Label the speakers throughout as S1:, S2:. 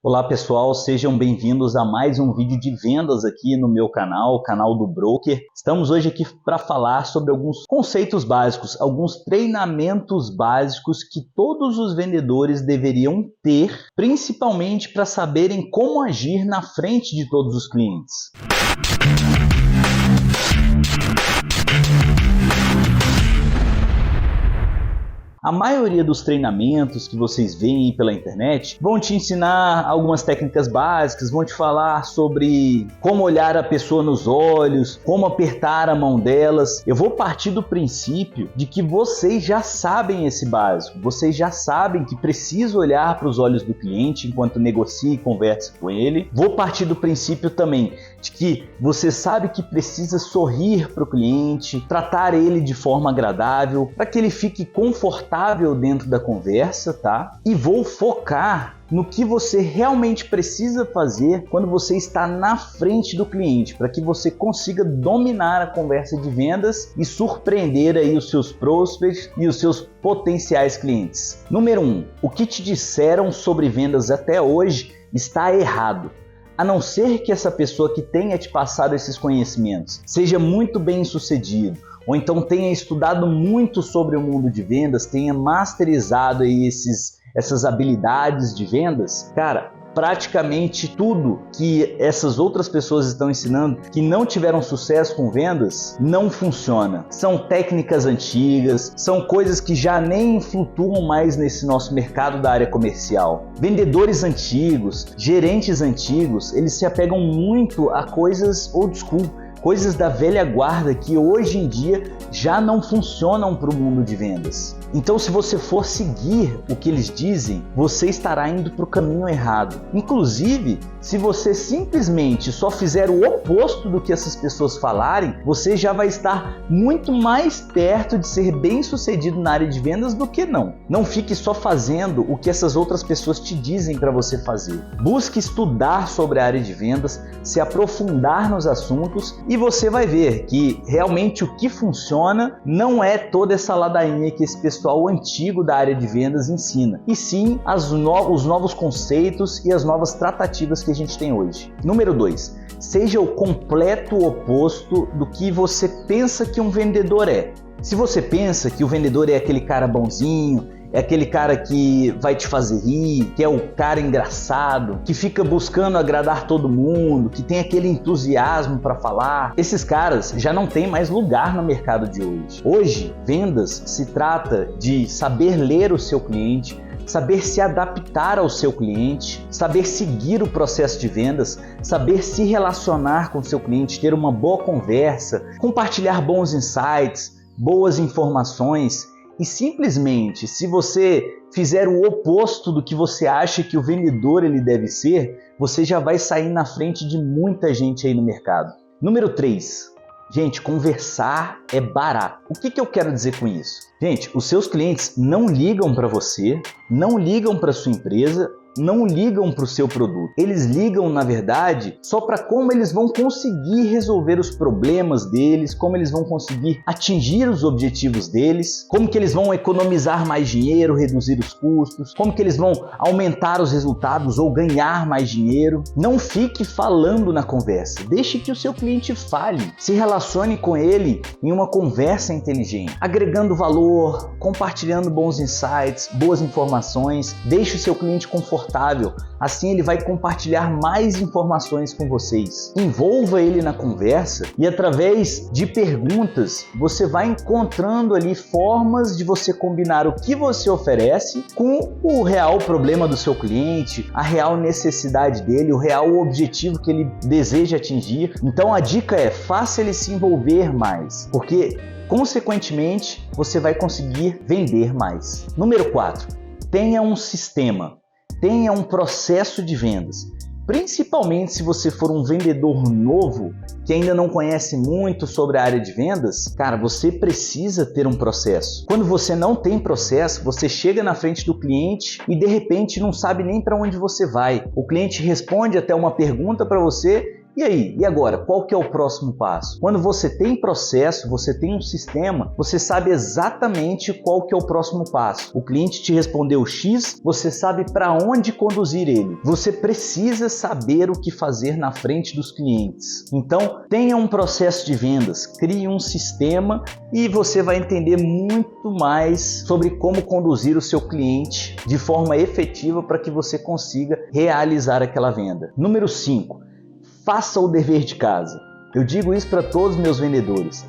S1: Olá pessoal, sejam bem-vindos a mais um vídeo de vendas aqui no meu canal, o canal do Broker. Estamos hoje aqui para falar sobre alguns conceitos básicos, alguns treinamentos básicos que todos os vendedores deveriam ter, principalmente para saberem como agir na frente de todos os clientes. A maioria dos treinamentos que vocês veem pela internet vão te ensinar algumas técnicas básicas, vão te falar sobre como olhar a pessoa nos olhos, como apertar a mão delas. Eu vou partir do princípio de que vocês já sabem esse básico, vocês já sabem que precisa olhar para os olhos do cliente enquanto negocia e conversa com ele. Vou partir do princípio também de que você sabe que precisa sorrir para o cliente, tratar ele de forma agradável, para que ele fique confortável dentro da conversa, tá? E vou focar no que você realmente precisa fazer quando você está na frente do cliente, para que você consiga dominar a conversa de vendas e surpreender aí os seus prospects e os seus potenciais clientes. Número 1, o que te disseram sobre vendas até hoje está errado. A não ser que essa pessoa que tenha te passado esses conhecimentos seja muito bem sucedido, ou então tenha estudado muito sobre o mundo de vendas, tenha masterizado aí essas habilidades de vendas, cara, praticamente tudo que essas outras pessoas estão ensinando que não tiveram sucesso com vendas não funciona. São técnicas antigas, são coisas que já nem flutuam mais nesse nosso mercado da área comercial. Vendedores antigos, gerentes antigos, eles se apegam muito a coisas old school, coisas da velha guarda que hoje em dia já não funcionam para o mundo de vendas. Então, se você for seguir o que eles dizem, você estará indo para o caminho errado. Inclusive, se você simplesmente só fizer o oposto do que essas pessoas falarem, você já vai estar muito mais perto de ser bem sucedido na área de vendas do que não. Não fique só fazendo o que essas outras pessoas te dizem para você fazer. Busque estudar sobre a área de vendas, se aprofundar nos assuntos e você vai ver que realmente o que funciona não é toda essa ladainha que esse pessoal antigo da área de vendas ensina, e sim os novos conceitos e as novas tratativas que a gente tem hoje. Número 2, seja o completo oposto do que você pensa que um vendedor é. Se você pensa que o vendedor é aquele cara bonzinho, é aquele cara que vai te fazer rir, que é o cara engraçado, que fica buscando agradar todo mundo, que tem aquele entusiasmo para falar, esses caras já não têm mais lugar no mercado de hoje. Hoje, vendas se trata de saber ler o seu cliente, saber se adaptar ao seu cliente, saber seguir o processo de vendas, saber se relacionar com o seu cliente, ter uma boa conversa, compartilhar bons insights, boas informações. E simplesmente, se você fizer o oposto do que você acha que o vendedor ele deve ser, você já vai sair na frente de muita gente aí no mercado. Número 3. Gente, conversar é barato. O que eu quero dizer com isso? Gente, os seus clientes não ligam para você, não ligam para sua empresa, não ligam para o seu produto. Eles ligam, na verdade, só para como eles vão conseguir resolver os problemas deles, como eles vão conseguir atingir os objetivos deles, como que eles vão economizar mais dinheiro, reduzir os custos, como que eles vão aumentar os resultados ou ganhar mais dinheiro. Não fique falando na conversa, deixe que o seu cliente fale. Se relacione com ele em uma conversa inteligente, agregando valor, compartilhando bons insights, boas informações. Deixe o seu cliente confortável. Assim ele vai compartilhar mais informações com vocês. Envolva ele na conversa e através de perguntas você vai encontrando ali formas de você combinar o que você oferece com o real problema do seu cliente, a real necessidade dele, o real objetivo que ele deseja atingir. Então a dica é: faça ele se envolver mais, porque consequentemente você vai conseguir vender mais. Número 4, tenha um sistema. Tenha um processo de vendas, principalmente se você for um vendedor novo que ainda não conhece muito sobre a área de vendas. Cara, você precisa ter um processo. Quando você não tem processo, você chega na frente do cliente e de repente não sabe nem para onde você vai. O cliente responde até uma pergunta para você E aí? E agora? Qual que é o próximo passo? Quando você tem processo, você tem um sistema, você sabe exatamente qual que é o próximo passo. O cliente te respondeu X, você sabe para onde conduzir ele. Você precisa saber o que fazer na frente dos clientes. Então, tenha um processo de vendas, crie um sistema e você vai entender muito mais sobre como conduzir o seu cliente de forma efetiva para que você consiga realizar aquela venda. Número 5. Faça o dever de casa. Eu digo isso para todos os meus vendedores.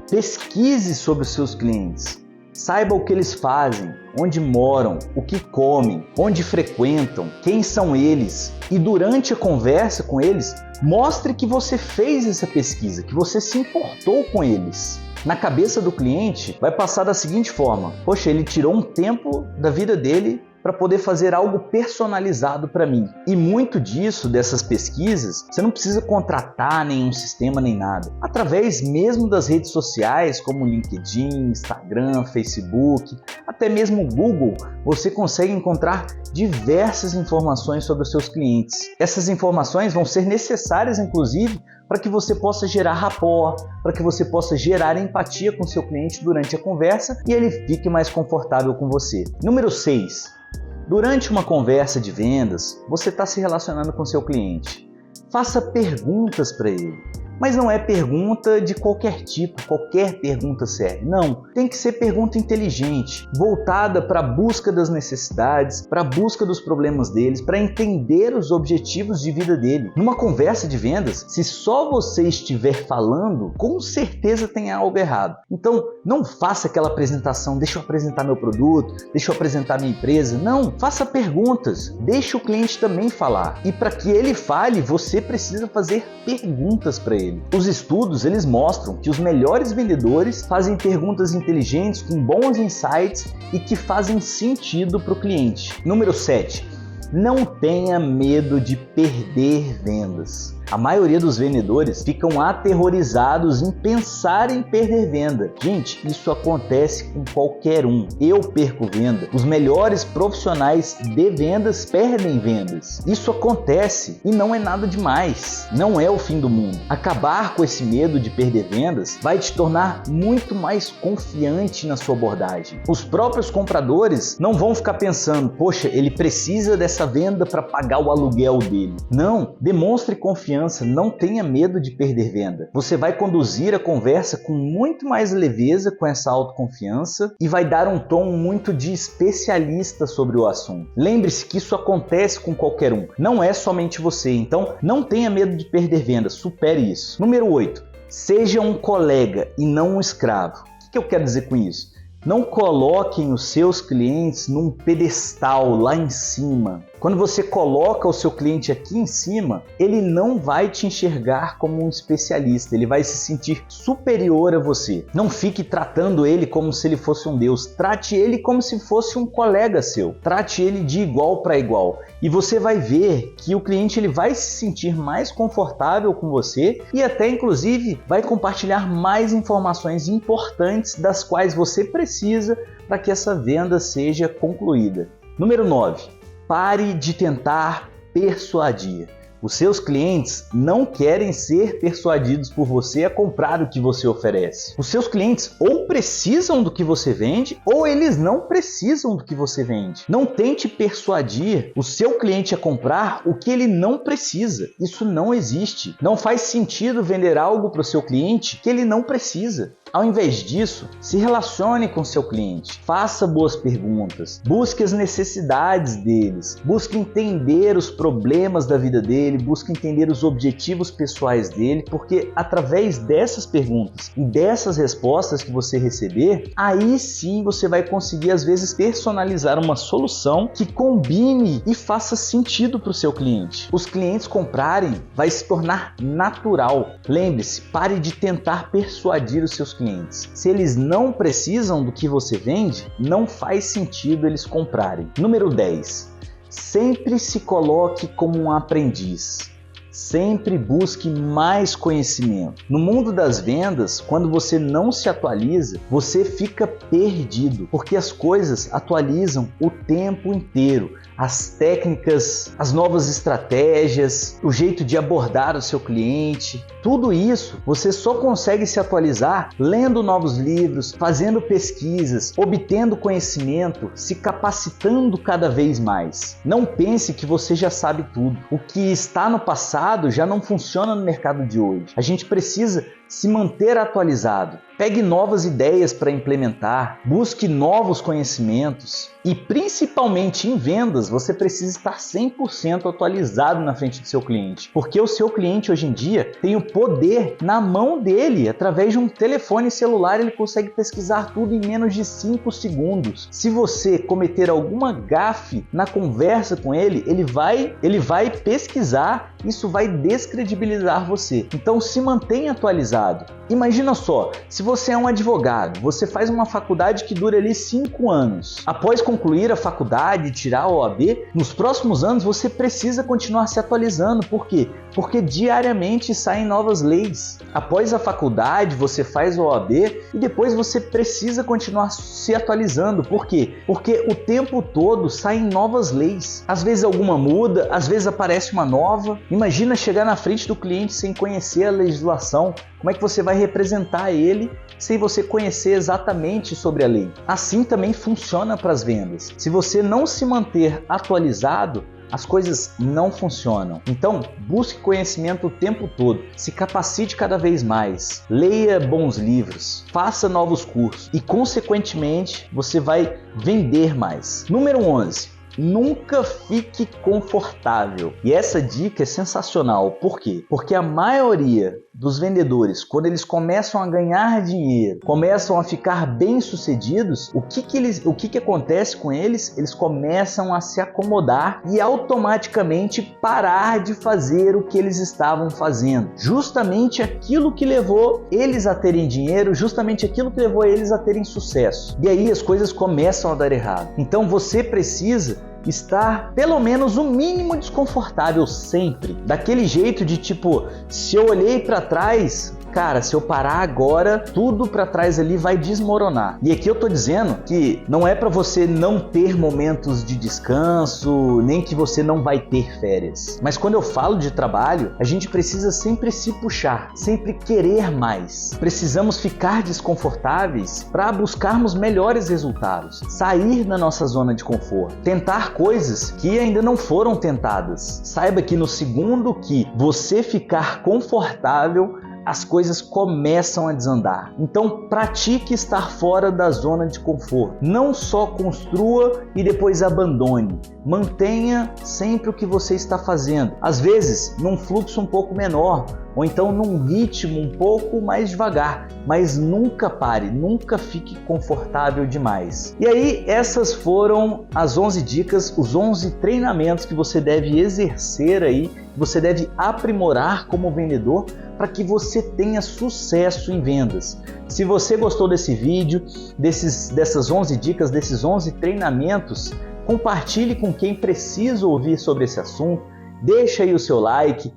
S1: Pesquise sobre os seus clientes. Saiba o que eles fazem, onde moram, o que comem, onde frequentam, quem são eles. E durante a conversa com eles, mostre que você fez essa pesquisa, que você se importou com eles. Na cabeça do cliente, vai passar da seguinte forma: poxa, ele tirou um tempo da vida dele para poder fazer algo personalizado para mim. E muito disso, dessas pesquisas, você não precisa contratar nenhum sistema nem nada. Através mesmo das redes sociais, como LinkedIn, Instagram, Facebook, até mesmo Google, você consegue encontrar diversas informações sobre os seus clientes. Essas informações vão ser necessárias, inclusive, para que você possa gerar rapport, para que você possa gerar empatia com o seu cliente durante a conversa e ele fique mais confortável com você. Número 6. Durante uma conversa de vendas, você está se relacionando com seu cliente. Faça perguntas para ele. Mas não é pergunta de qualquer tipo, qualquer pergunta serve. Não, tem que ser pergunta inteligente, voltada para a busca das necessidades, para a busca dos problemas deles, para entender os objetivos de vida dele. Numa conversa de vendas, se só você estiver falando, com certeza tem algo errado. Então, não faça aquela apresentação, deixa eu apresentar meu produto, deixa eu apresentar minha empresa. Não, faça perguntas, deixe o cliente também falar. E para que ele fale, você precisa fazer perguntas para ele. Os estudos, eles mostram que os melhores vendedores fazem perguntas inteligentes com bons insights e que fazem sentido para o cliente. Número 7. Não tenha medo de perder vendas. A maioria dos vendedores ficam aterrorizados em pensar em perder venda. Gente, isso acontece com qualquer um. Eu perco venda. Os melhores profissionais de vendas perdem vendas. Isso acontece e não é nada demais. Não é o fim do mundo. Acabar com esse medo de perder vendas vai te tornar muito mais confiante na sua abordagem. Os próprios compradores não vão ficar pensando, poxa, ele precisa dessa venda para pagar o aluguel dele. Não, demonstre confiança. Não tenha medo de perder venda. Você vai conduzir a conversa com muito mais leveza com essa autoconfiança e vai dar um tom muito de especialista sobre o assunto. Lembre-se que isso acontece com qualquer um, não é somente você, então não tenha medo de perder venda, supere isso. Número 8. Seja um colega e não um escravo. O que eu quero dizer com isso? Não coloquem os seus clientes num pedestal lá em cima. Quando você coloca o seu cliente aqui em cima, ele não vai te enxergar como um especialista, ele vai se sentir superior a você. Não fique tratando ele como se ele fosse um deus, trate ele como se fosse um colega seu. Trate ele de igual para igual. E você vai ver que o cliente ele vai se sentir mais confortável com você e até inclusive vai compartilhar mais informações importantes das quais você precisa para que essa venda seja concluída. Número 9. Pare de tentar persuadir. Os seus clientes não querem ser persuadidos por você a comprar o que você oferece. Os seus clientes ou precisam do que você vende ou eles não precisam do que você vende. Não tente persuadir o seu cliente a comprar o que ele não precisa. Isso não existe. Não faz sentido vender algo para o seu cliente que ele não precisa. Ao invés disso, se relacione com seu cliente, faça boas perguntas, busque as necessidades deles, busque entender os problemas da vida dele, busque entender os objetivos pessoais dele, porque através dessas perguntas e dessas respostas que você receber, aí sim você vai conseguir às vezes personalizar uma solução que combine e faça sentido para o seu cliente. Os clientes comprarem vai se tornar natural. Lembre-se, pare de tentar persuadir os seus clientes. Se eles não precisam do que você vende, não faz sentido eles comprarem. Número 10. Sempre se coloque como um aprendiz. Sempre busque mais conhecimento. No mundo das vendas, quando você não se atualiza, você fica perdido, porque as coisas atualizam o tempo inteiro. As técnicas, as novas estratégias, o jeito de abordar o seu cliente, tudo isso você só consegue se atualizar lendo novos livros, fazendo pesquisas, obtendo conhecimento, se capacitando cada vez mais. Não pense que você já sabe tudo. O que está no passado já não funciona no mercado de hoje. A gente precisa se manter atualizado. Pegue novas ideias para implementar, busque novos conhecimentos e, principalmente em vendas, você precisa estar 100% atualizado na frente do seu cliente, porque o seu cliente hoje em dia tem o poder na mão dele. Através de um telefone celular ele consegue pesquisar tudo em menos de 5 segundos. Se você cometer alguma gafe na conversa com ele, ele vai pesquisar, isso vai descredibilizar você. Então se mantenha atualizado. Imagina só, se você é um advogado, você faz uma faculdade que dura ali 5 anos. Após concluir a faculdade e tirar a OAB, nos próximos anos você precisa continuar se atualizando. Por quê? Porque diariamente saem novas leis. Após a faculdade, você faz a OAB e depois você precisa continuar se atualizando. Por quê? Porque o tempo todo saem novas leis. Às vezes alguma muda, às vezes aparece uma nova. Imagina chegar na frente do cliente sem conhecer a legislação. Como é que você vai representar ele sem você conhecer exatamente sobre a lei? Assim também funciona para as vendas. Se você não se manter atualizado, as coisas não funcionam. Então, busque conhecimento o tempo todo, se capacite cada vez mais, leia bons livros, faça novos cursos e, consequentemente, você vai vender mais. Número 11. Nunca fique confortável. E essa dica é sensacional. Por quê? Porque a maioria dos vendedores, quando eles começam a ganhar dinheiro, começam a ficar bem-sucedidos, o que acontece com eles? Eles começam a se acomodar e automaticamente parar de fazer o que eles estavam fazendo. Justamente aquilo que levou eles a terem dinheiro, justamente aquilo que levou eles a terem sucesso. E aí as coisas começam a dar errado. Então você precisa estar pelo menos o mínimo desconfortável sempre. Daquele jeito de tipo, se eu olhei para trás, cara, se eu parar agora, tudo para trás ali vai desmoronar. E aqui eu tô dizendo que não é para você não ter momentos de descanso, nem que você não vai ter férias. Mas quando eu falo de trabalho, a gente precisa sempre se puxar, sempre querer mais. Precisamos ficar desconfortáveis para buscarmos melhores resultados, sair da nossa zona de conforto, tentar coisas que ainda não foram tentadas. Saiba que no segundo que você ficar confortável, as coisas começam a desandar. Então pratique estar fora da zona de conforto. Não só construa e depois abandone. Mantenha sempre o que você está fazendo. Às vezes num fluxo um pouco menor, ou então num ritmo um pouco mais devagar, mas nunca pare, nunca fique confortável demais. E aí essas foram as 11 dicas, os 11 treinamentos que você deve exercer aí, que você deve aprimorar como vendedor para que você tenha sucesso em vendas. Se você gostou desse vídeo, dessas 11 dicas, desses 11 treinamentos, compartilhe com quem precisa ouvir sobre esse assunto, deixa aí o seu like,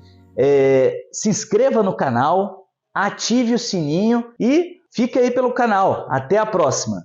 S1: se inscreva no canal, ative o sininho e fique aí pelo canal. Até a próxima!